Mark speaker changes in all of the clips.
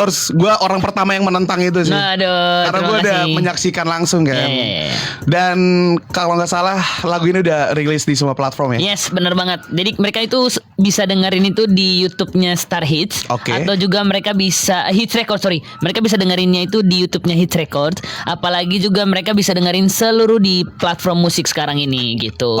Speaker 1: course gue orang pertama yang menentang itu sih.
Speaker 2: Nah, aduh,
Speaker 1: karena gue udah menyaksikan langsung kan. Dan kalau nggak salah lagu ini udah rilis di semua platform ya.
Speaker 2: Yes, benar banget. Jadi mereka itu bisa dengerin itu di YouTube-nya Star Hits, atau juga mereka bisa Hits Record, mereka bisa dengerinnya itu di YouTube-nya Hits Record. Apalagi juga mereka bisa dengerin seluruh di platform musik sekarang ini gitu.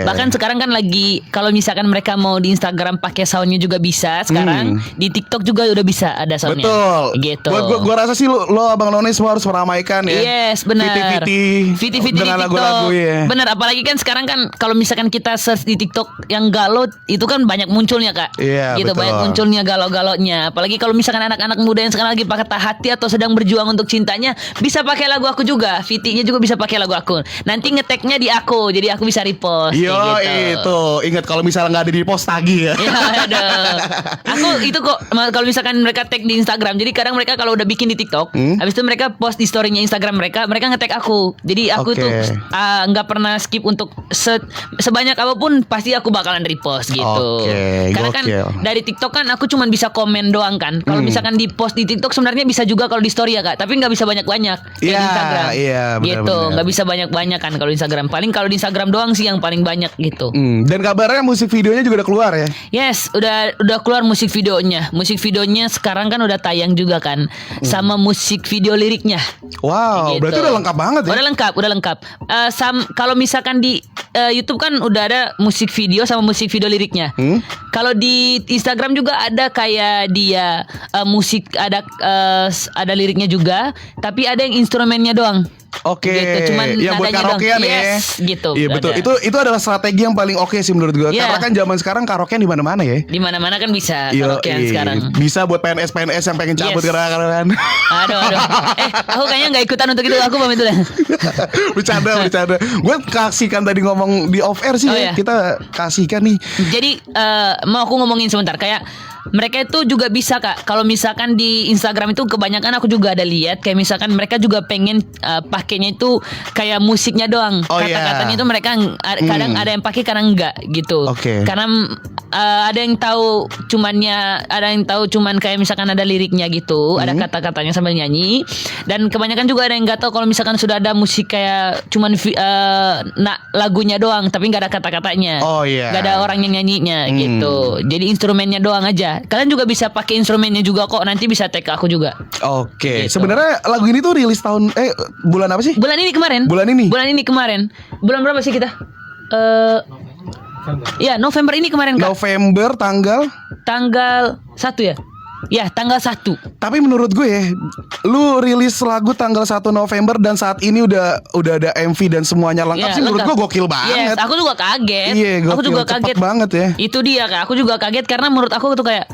Speaker 2: Bahkan sekarang kan lagi kalau misalkan mereka mau di Instagram pakai soundnya juga bisa sekarang. Di TikTok juga udah bisa ada soundnya.
Speaker 1: Betul.
Speaker 2: Gitu.
Speaker 1: Gua rasa sih lo Abang None semua harus meramaikan ya.
Speaker 2: Yes, benar.
Speaker 1: Viti dengan lagu-lagu ya.
Speaker 2: Benar, apalagi kan sekarang kan kalau misalkan kita search di TikTok yang galau itu kan banyak munculnya Kak.
Speaker 1: Iya,
Speaker 2: gitu,
Speaker 1: betul.
Speaker 2: banyak munculnya galau-galaunya. Apalagi kalau misalkan anak-anak muda yang sekarang lagi patah hati atau sedang berjuang untuk cintanya, bisa pakai lagu aku juga. Viti-nya juga bisa pakai lagu aku. Nanti ngeteknya di aku, jadi aku bisa repost.
Speaker 1: Yo,
Speaker 2: gitu.
Speaker 1: itu ingat kalau misalnya nggak ada di post tagih ya.
Speaker 2: Ya ada. Aku itu kok kalau misalkan mereka tag di Instagram. Jadi kadang mereka kalau udah bikin di TikTok, habis itu mereka post di story-nya Instagram mereka nge-tag aku. Jadi aku tuh nggak pernah skip untuk sebanyak apapun pasti aku bakalan repost gitu. Karena kan dari TikTok kan aku cuma bisa komen doang kan. Kalau misalkan di post di TikTok sebenarnya bisa juga kalau di story ya Kak, tapi nggak bisa banyak-banyak kayak di Instagram.
Speaker 1: Iya,
Speaker 2: gitu, nggak bisa banyak-banyak kan kalau di Instagram. Paling kalau di Instagram doang sih yang paling banyak gitu.
Speaker 1: Dan kabarnya musik videonya juga udah keluar ya?
Speaker 2: Yes, udah keluar musik videonya. Musik videonya sekarang kan udah tayang juga kan, sama musik video liriknya.
Speaker 1: Wow,
Speaker 2: gitu.
Speaker 1: Berarti udah lengkap banget ya?
Speaker 2: Udah lengkap. Kalau misalkan di YouTube kan udah ada musik video sama musik video liriknya. Kalau di Instagram juga ada kayak dia musik ada liriknya juga, tapi ada yang instrumennya doang. Gitu, cuman
Speaker 1: yang buat karaokean ya.
Speaker 2: Gitu.
Speaker 1: Iya betul. Itu adalah strategi yang paling oke sih menurut gue. Karena kan zaman sekarang karaokean di mana-mana ya.
Speaker 2: Di mana-mana kan bisa karaokean sekarang.
Speaker 1: Bisa buat PNS yang pengen cabut karaokean.
Speaker 2: Aduh. Aku kayaknya nggak ikutan untuk itu. Aku pamit dulu.
Speaker 1: Bercanda. Gue kasihkan tadi ngomong di off air sih ya. Kita kasihkan nih.
Speaker 2: Jadi mau aku ngomongin sebentar kayak mereka itu juga bisa Kak. Kalau misalkan di Instagram itu kebanyakan aku juga ada lihat kayak misalkan mereka juga pengen pakainya itu kayak musiknya doang. Kata-katanya itu mereka kadang ada yang pakai kadang enggak gitu. Karena ada yang tahu cuman kayak misalkan ada liriknya gitu, ada kata-katanya sambil nyanyi. Dan kebanyakan juga ada yang enggak tahu kalau misalkan sudah ada musik kayak cuman lagunya doang tapi enggak ada kata-katanya. Enggak ada orang yang nyanyinya gitu. Jadi instrumennya doang aja. Kalian juga bisa pakai instrumennya juga kok. Nanti bisa tag ke aku juga.
Speaker 1: Gitu. Sebenarnya lagu ini tuh rilis bulan apa sih?
Speaker 2: Bulan ini kemarin. Bulan ini kemarin. Bulan berapa sih kita? Ya November ini kemarin Kak.
Speaker 1: November tanggal
Speaker 2: 1 ya. Ya tanggal 1.
Speaker 1: Tapi menurut gue ya, lu rilis lagu tanggal 1 November dan saat ini udah ada MV dan semuanya lengkap sih. Menurut gue gokil banget.
Speaker 2: Yes, aku juga kaget.
Speaker 1: Aku juga kaget
Speaker 2: banget
Speaker 1: ya.
Speaker 2: Itu dia Kak. Aku juga kaget karena menurut aku tuh kayak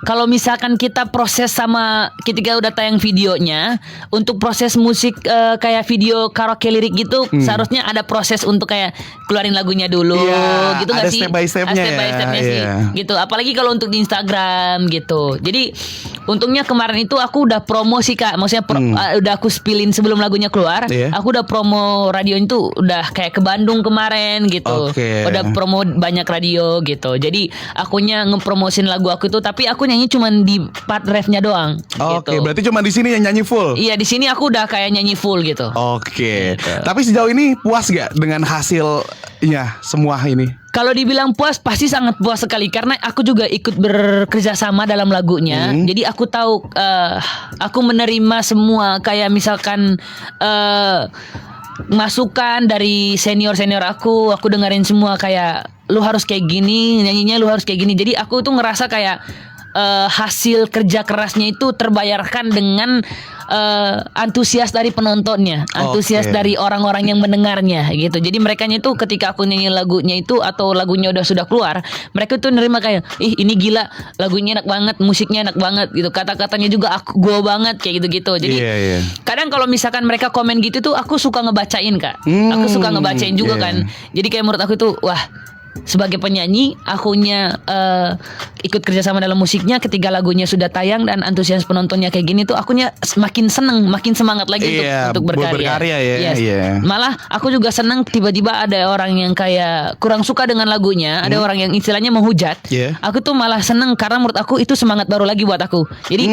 Speaker 2: kalau misalkan kita proses sama ketika udah tayang videonya, untuk proses musik kayak video karaoke lirik gitu, seharusnya ada proses untuk kayak keluarin lagunya dulu, gitu nggak sih?
Speaker 1: Step by stepnya
Speaker 2: sih, gitu. Apalagi kalau untuk di Instagram gitu. Jadi untungnya kemarin itu aku udah promo sih Kak, maksudnya udah aku spillin sebelum lagunya keluar, aku udah promo radio itu udah kayak ke Bandung kemarin gitu, udah promo banyak radio gitu. Jadi akunya ngepromosin lagu aku itu, tapi aku nyanyi cuman di part refnya doang. Gitu.
Speaker 1: Berarti cuma di sini yang nyanyi full.
Speaker 2: Iya, di sini aku udah kayak nyanyi full gitu.
Speaker 1: Gitu. Tapi sejauh ini puas gak dengan hasilnya semua ini?
Speaker 2: Kalau dibilang puas, pasti sangat puas sekali karena aku juga ikut bekerja sama dalam lagunya. Jadi aku tahu, aku menerima semua kayak misalkan masukan dari senior aku dengerin semua kayak lu harus kayak gini, nyanyinya lu harus kayak gini. Jadi aku tuh ngerasa kayak hasil kerja kerasnya itu terbayarkan dengan antusias dari penontonnya, antusias dari orang-orang yang mendengarnya gitu. Jadi merekanya itu ketika aku nyanyi lagunya itu atau lagunya sudah keluar, mereka tuh nerima kayak, ih ini gila, lagunya enak banget, musiknya enak banget gitu, kata-katanya juga gua banget kayak gitu-gitu. Jadi kadang kalau misalkan mereka komen gitu tuh aku suka ngebacain Kak. Aku suka ngebacain juga kan. Jadi kayak menurut aku tuh wah, sebagai penyanyi akunya ikut kerjasama dalam musiknya, ketika lagunya sudah tayang dan antusias penontonnya kayak gini tuh akunya makin seneng, makin semangat lagi untuk berkarya
Speaker 1: ya.
Speaker 2: Yes.
Speaker 1: Iya.
Speaker 2: Malah aku juga seneng tiba-tiba ada orang yang kayak kurang suka dengan lagunya, ada orang yang istilahnya menghujat. Aku tuh malah seneng karena menurut aku itu semangat baru lagi buat aku. Jadi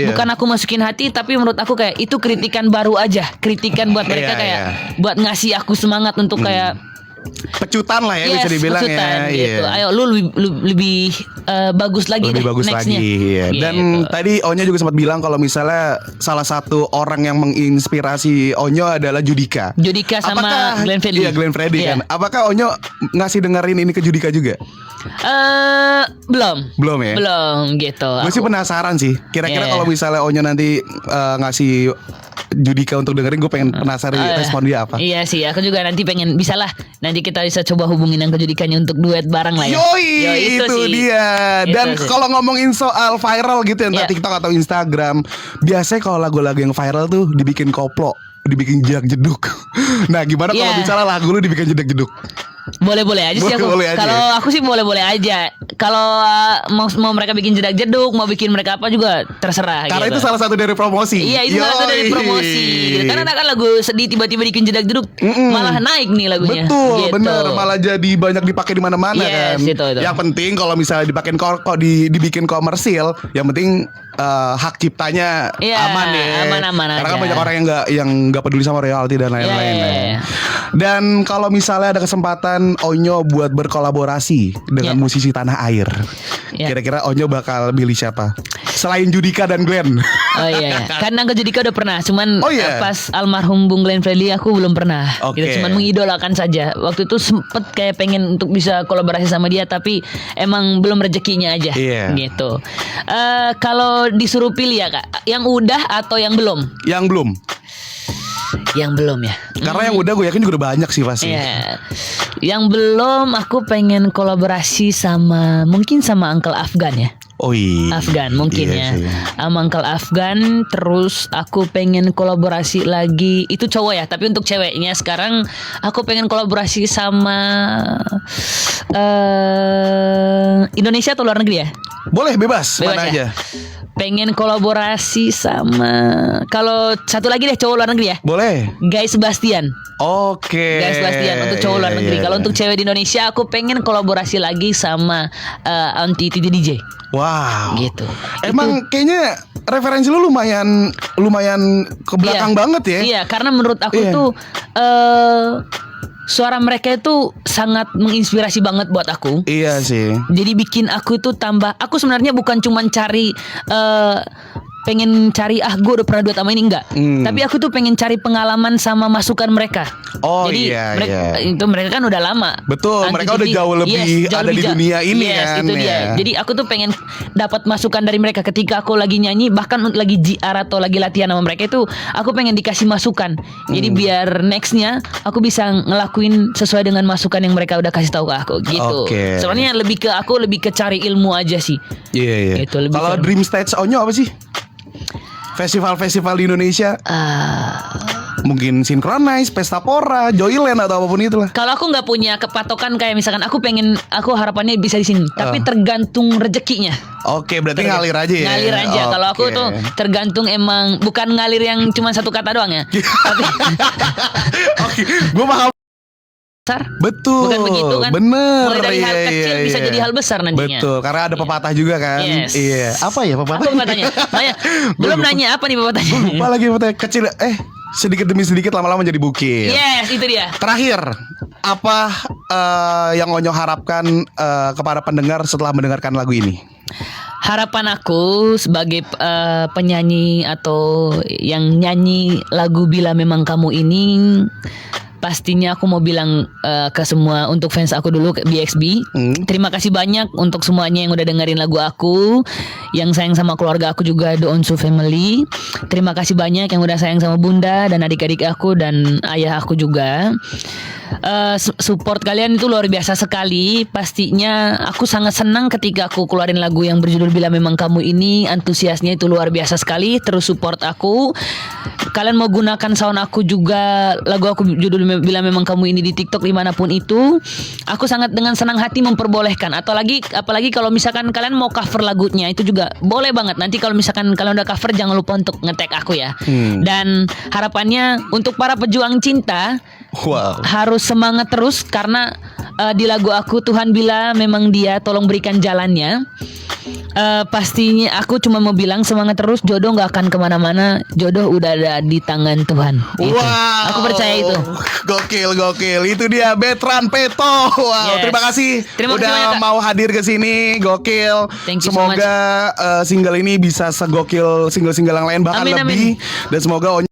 Speaker 2: bukan aku masukin hati, tapi menurut aku kayak itu kritikan baru aja, kritikan buat mereka kayak buat ngasih aku semangat untuk kayak
Speaker 1: pecutan lah ya, bisa dibilang
Speaker 2: pecutan,
Speaker 1: ya.
Speaker 2: gitu. Ayo lu lebih bagus lagi
Speaker 1: lebih
Speaker 2: deh,
Speaker 1: bagus
Speaker 2: nextnya.
Speaker 1: lagi ya. Dan tadi Onyo juga sempat bilang kalau misalnya salah satu orang yang menginspirasi Onyo adalah Judika
Speaker 2: sama Glenn Fredly.
Speaker 1: Iya, Glenn Fredly kan. Apakah Onyo ngasih dengerin ini ke Judika juga?
Speaker 2: Belum
Speaker 1: ya.
Speaker 2: Belum gitu.
Speaker 1: Gue sih penasaran sih. Kira-kira kalau misalnya Onyo nanti ngasih Judika untuk dengerin, gue pengen penasaran respon dia apa.
Speaker 2: Iya sih, aku juga nanti pengen, bisa lah nanti kita bisa coba hubungin yang ke Judikanya untuk duet bareng lah ya.
Speaker 1: Yoi, itu dia. Dan kalau ngomongin soal viral gitu ya, entah TikTok atau Instagram, biasanya kalau lagu-lagu yang viral tuh dibikin koplo, dibikin jedak jeduk. Nah, gimana kalau misalnya lagu lu dibikin jedak jeduk?
Speaker 2: Boleh-boleh aja sih aku. Kalau aku sih boleh-boleh aja. Kalau mau mereka bikin jedak jeduk, mau bikin mereka apa juga terserah.
Speaker 1: Karena itu salah satu dari promosi.
Speaker 2: Iya, itu salah satu dari promosi. Gitu. Karena kan lagu sedih tiba-tiba bikin jedak jeduk, malah naik nih lagunya.
Speaker 1: Betul, bener. Malah jadi banyak dipakai di mana-mana kan.
Speaker 2: Itu.
Speaker 1: Yang penting kalau misalnya dibikin komersil, yang penting hak ciptanya aman ya.
Speaker 2: Aman
Speaker 1: Karena
Speaker 2: aja.
Speaker 1: kan banyak orang yang nggak peduli sama royalti dan lain-lain. Dan kalau misalnya ada kesempatan Onyo buat berkolaborasi dengan musisi tanah air, kira-kira Onyo bakal milih siapa selain Judika dan Glenn?
Speaker 2: Oh iya. Karena ke Judika udah pernah, cuman pas almarhum Bung Glenn Fredly aku belum pernah. Gitu, cuman mengidolakan saja. Waktu itu sempet kayak pengen untuk bisa kolaborasi sama dia, tapi emang belum rezekinya aja. Gitu. Kalau disuruh pilih ya Kak, yang udah atau yang belum?
Speaker 1: Yang belum.
Speaker 2: Yang belum ya.
Speaker 1: Karena yang udah gue yakin juga udah banyak sih pasti.
Speaker 2: Yang belum aku pengen kolaborasi mungkin sama Uncle Afgan ya. Afgan mungkin sama Uncle Afgan. Terus aku pengen kolaborasi lagi, itu cowok ya, tapi untuk ceweknya sekarang aku pengen kolaborasi sama Indonesia atau luar negeri ya? Boleh,
Speaker 1: bebas mana aja.
Speaker 2: Pengen kolaborasi sama, kalau satu lagi deh cowok luar negeri ya.
Speaker 1: Boleh.
Speaker 2: Guy Sebastian. Guy Sebastian untuk cowok luar negeri. Kalau untuk cewek di Indonesia aku pengen kolaborasi lagi sama Aunty Titi DJ.
Speaker 1: Wow.
Speaker 2: Gitu.
Speaker 1: Emang kayaknya referensi lu lumayan ke belakang banget ya.
Speaker 2: Iya, karena menurut aku tuh suara mereka itu sangat menginspirasi banget buat aku.
Speaker 1: Iya sih.
Speaker 2: Jadi bikin aku itu tambah. Aku sebenarnya bukan cuman pengen cari gue udah pernah duet sama ini, enggak. Tapi aku tuh pengen cari pengalaman sama masukan mereka. Jadi mereka kan udah lama.
Speaker 1: Betul, mereka udah jauh lebih ada di dunia ini kan.
Speaker 2: Itu dia. Jadi aku tuh pengen dapat masukan dari mereka ketika aku lagi nyanyi, bahkan lagi JR atau lagi latihan sama mereka itu, aku pengen dikasih masukan. Jadi biar nextnya aku bisa ngelakuin sesuai dengan masukan yang mereka udah kasih tahu ke aku gitu. Sebenarnya lebih ke cari ilmu aja sih.
Speaker 1: Iya. Kalau dream stage Onyo apa sih? Festival-festival di Indonesia, mungkin Synchronize, Pesta Pora, Joyland atau apapun itulah.
Speaker 2: Kalau aku nggak punya kepatokan kayak misalkan aku harapannya bisa di sini, tapi tergantung rezekinya.
Speaker 1: Berarti ngalir aja ya.
Speaker 2: Ngalir aja. Kalau aku tuh tergantung, emang bukan ngalir yang cuma satu kata doang ya. Tapi
Speaker 1: gue paham. Betul.
Speaker 2: Bukan begitu kan?
Speaker 1: Bener.
Speaker 2: Mulai dari hal kecil bisa jadi hal besar nantinya.
Speaker 1: Betul. Karena ada pepatah juga kan. Iya. Apa ya pepatah?
Speaker 2: Apa pepatahnya? Belum nanya apa nih pepatahnya?
Speaker 1: Lupa lagi pepatah kecil. Sedikit demi sedikit lama-lama jadi bukit.
Speaker 2: Yes, itu dia.
Speaker 1: Terakhir, apa yang Onyo harapkan kepada pendengar setelah mendengarkan lagu ini?
Speaker 2: Harapan aku sebagai penyanyi atau yang nyanyi lagu Bila Memang Kamu ini, pastinya aku mau bilang ke semua, untuk fans aku dulu, BXB, terima kasih banyak untuk semuanya yang udah dengerin lagu aku, yang sayang sama keluarga aku juga, The Onsu Family. Terima kasih banyak yang udah sayang sama bunda dan adik-adik aku dan ayah aku juga. support kalian itu luar biasa sekali. Pastinya aku sangat senang ketika aku keluarin lagu yang berjudul Bila Memang Kamu ini. Antusiasnya itu luar biasa sekali. Terus support aku. Kalian mau gunakan sound aku juga, lagu aku judul Bila Memang Kamu ini di TikTok dimanapun itu, aku sangat dengan senang hati memperbolehkan. Apalagi kalau misalkan kalian mau cover lagunya itu juga boleh banget. Nanti kalau misalkan kalian udah cover jangan lupa untuk nge-tag aku ya. Dan harapannya untuk para pejuang cinta, harus semangat terus karena di lagu aku Tuhan Bila Memang Dia Tolong Berikan Jalannya. Pastinya aku cuma mau bilang semangat terus, jodoh gak akan kemana-mana, jodoh udah ada di tangan Tuhan. Itu. Aku percaya itu.
Speaker 1: Gokil. Itu dia Betran Peto. Wow,
Speaker 2: Yes.
Speaker 1: terima kasih udah
Speaker 2: banyak, Kak.
Speaker 1: mau hadir ke sini. Gokil.
Speaker 2: Thank you so
Speaker 1: Semoga single ini bisa segokil single-single yang lain bahkan
Speaker 2: Amin,
Speaker 1: lebih. Dan semoga